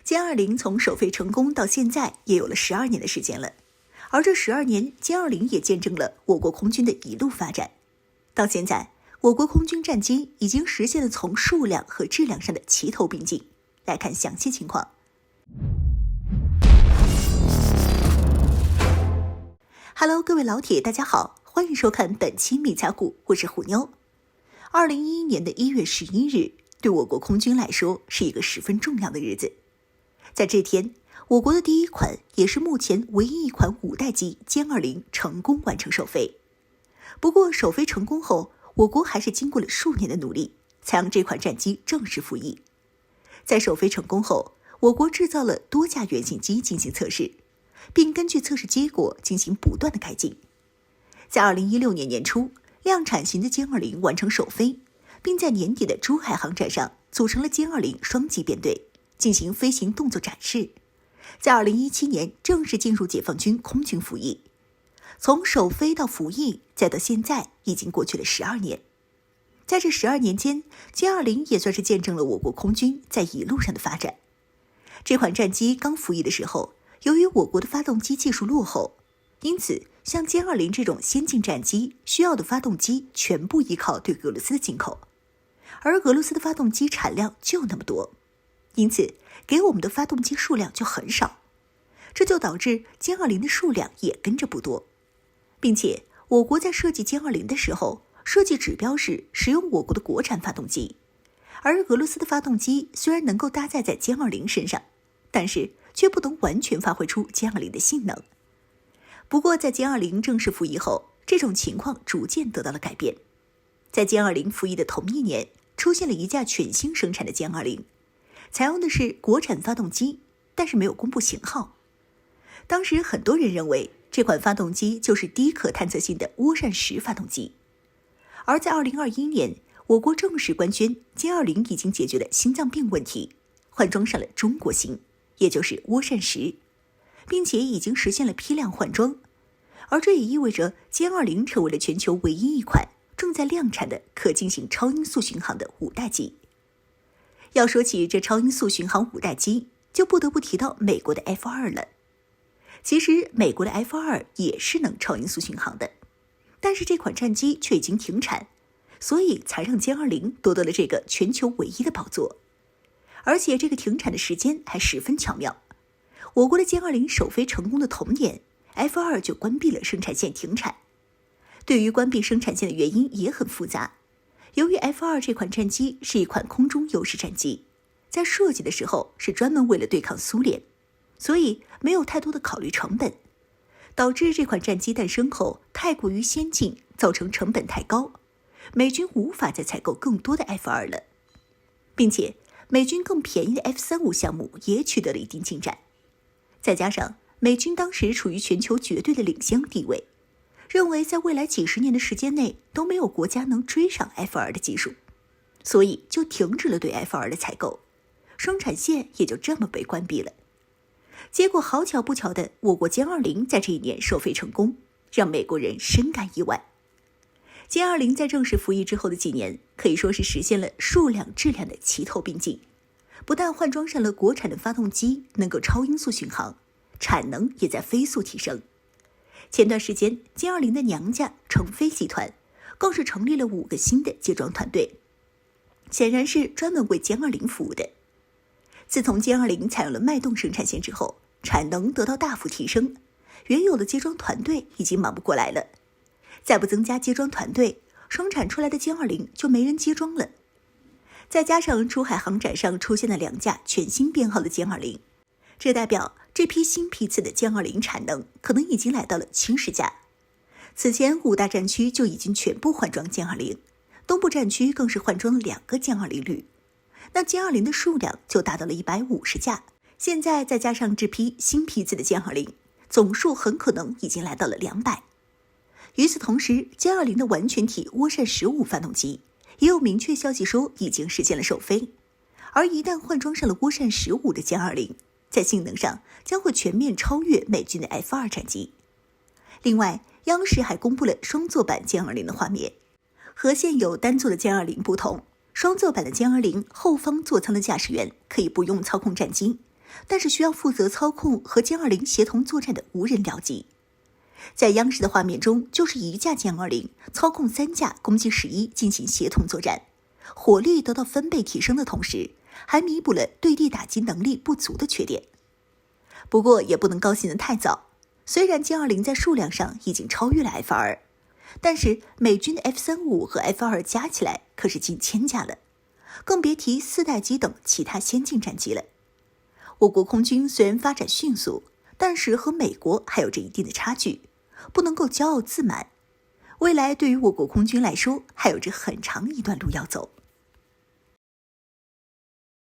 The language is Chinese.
歼20从首飞成功到现在也有了12年的时间了，而这12年，歼20也见证了我国空军的一路发展。到现在，我国空军战机已经实现了从数量和质量上的齐头并进。来看详细情况。Hello， 各位老铁，大家好，欢迎收看本期密财股，我是虎妞。2011年的1月11日，对我国空军来说是一个十分重要的日子。在这天，我国的第一款也是目前唯一一款5代机歼20成功完成首飞。不过首飞成功后，我国还是经过了数年的努力，才让这款战机正式服役。在首飞成功后，我国制造了多架原型机进行测试，并根据测试结果进行不断的改进。在2016年年初，量产型的歼20完成首飞，并在年底的珠海航展上组成了歼20双机编队，进行飞行动作展示。在2017年正式进入解放军空军服役。从首飞到服役，再到现在，已经过去了12年。在这12年间，歼20也算是见证了我国空军在一路上的发展。这款战机刚服役的时候，由于我国的发动机技术落后，因此像歼20这种先进战机需要的发动机全部依靠对俄罗斯的进口，而俄罗斯的发动机产量就那么多，因此给我们的发动机数量就很少，这就导致歼20的数量也跟着不多。并且我国在设计歼20的时候，设计指标是使用我国的国产发动机，而俄罗斯的发动机虽然能够搭载在歼20身上，但是却不能完全发挥出歼20的性能。不过在歼20正式服役后，这种情况逐渐得到了改变。在歼20服役的同一年，出现了一架全新生产的歼20，采用的是国产发动机，但是没有公布型号。当时很多人认为这款发动机就是低可探测性的涡扇10发动机。而在2021年，我国正式官宣歼20已经解决了心脏病问题，换装上了中国型，也就是涡扇10，并且已经实现了批量换装。而这也意味着歼20成为了全球唯一一款正在量产的可进行超音速巡航的5代机。要说起这超音速巡航5代机，就不得不提到美国的 F2 了。其实美国的 F2 也是能超音速巡航的，但是这款战机却已经停产，所以才让歼20夺得了这个全球唯一的宝座。而且这个停产的时间还十分巧妙，我国的歼20首飞成功的同年， F2 就关闭了生产线停产。对于关闭生产线的原因也很复杂，由于 F2 这款战机是一款空中优势战机，在设计的时候是专门为了对抗苏联，所以没有太多的考虑成本，导致这款战机诞生后太过于先进，造成成本太高，美军无法再采购更多的 F2 了，并且美军更便宜的 F35项目也取得了一定进展。再加上美军当时处于全球绝对的领先地位，认为在未来几十年的时间内都没有国家能追上 F2 的技术，所以就停止了对 F2 的采购，生产线也就这么被关闭了。结果好巧不巧的，我国歼20在这一年首飞成功，让美国人深感意外。歼20在正式服役之后的几年，可以说是实现了数量质量的齐头并进，不但换装上了国产的发动机，能够超音速巡航，产能也在飞速提升。前段时间歼20的娘家成飞集团更是成立了5个新的接装团队，显然是专门为歼20服务的。自从歼20采用了脉动生产线之后，产能得到大幅提升，原有的接装团队已经忙不过来了，再不增加接装团队，生产出来的歼20就没人接装了。再加上珠海航展上出现了2架全新编号的歼20，这代表这批新批次的歼20产能可能已经来到了70架。此前5大战区就已经全部换装歼20，东部战区更是换装了2个歼20旅，那歼20的数量就达到了150架。现在再加上这批新批次的歼20，总数很可能已经来到了200。与此同时，歼20的完全体涡扇15发动机也有明确消息说已经实现了首飞，而一旦换装上了涡扇15的歼20，在性能上将会全面超越美军的 F2 战机。另外，央视还公布了双座版歼20的画面，和现有单座的歼20不同，双座版的歼20后方座舱的驾驶员可以不用操控战机，但是需要负责操控和歼20协同作战的无人僚机。在央视的画面中，就是一架歼20操控3架攻击11进行协同作战，火力得到分倍提升的同时，还弥补了对地打击能力不足的缺点。不过也不能高兴得太早，虽然歼20在数量上已经超越了 F-2，但是美军的 F-35和 F-2加起来可是近1000架了，更别提4代机等其他先进战机了。我国空军虽然发展迅速，但是和美国还有着一定的差距，不能够骄傲自满。未来对于我国空军来说，还有着很长一段路要走。